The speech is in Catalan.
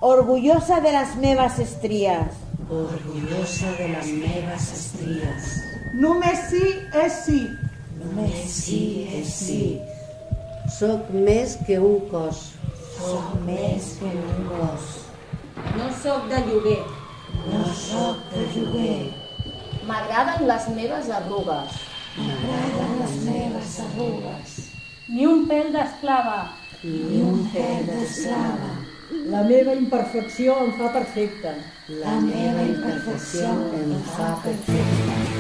orgullosa de les meves estries. Orgullosa de les meves estries. Només sí és sí. Només sí és sí. Soc més que un cos. Soc més que un cos. No sóc de lloguer. No sóc de lloguer. M'agraden les meves arrugues. M'agraden les meves arrugues. Ni un pèl d'esclava. Ni un pèl d'esclava. La meva imperfecció em fa perfecta. La meva imperfecció em fa perfecta.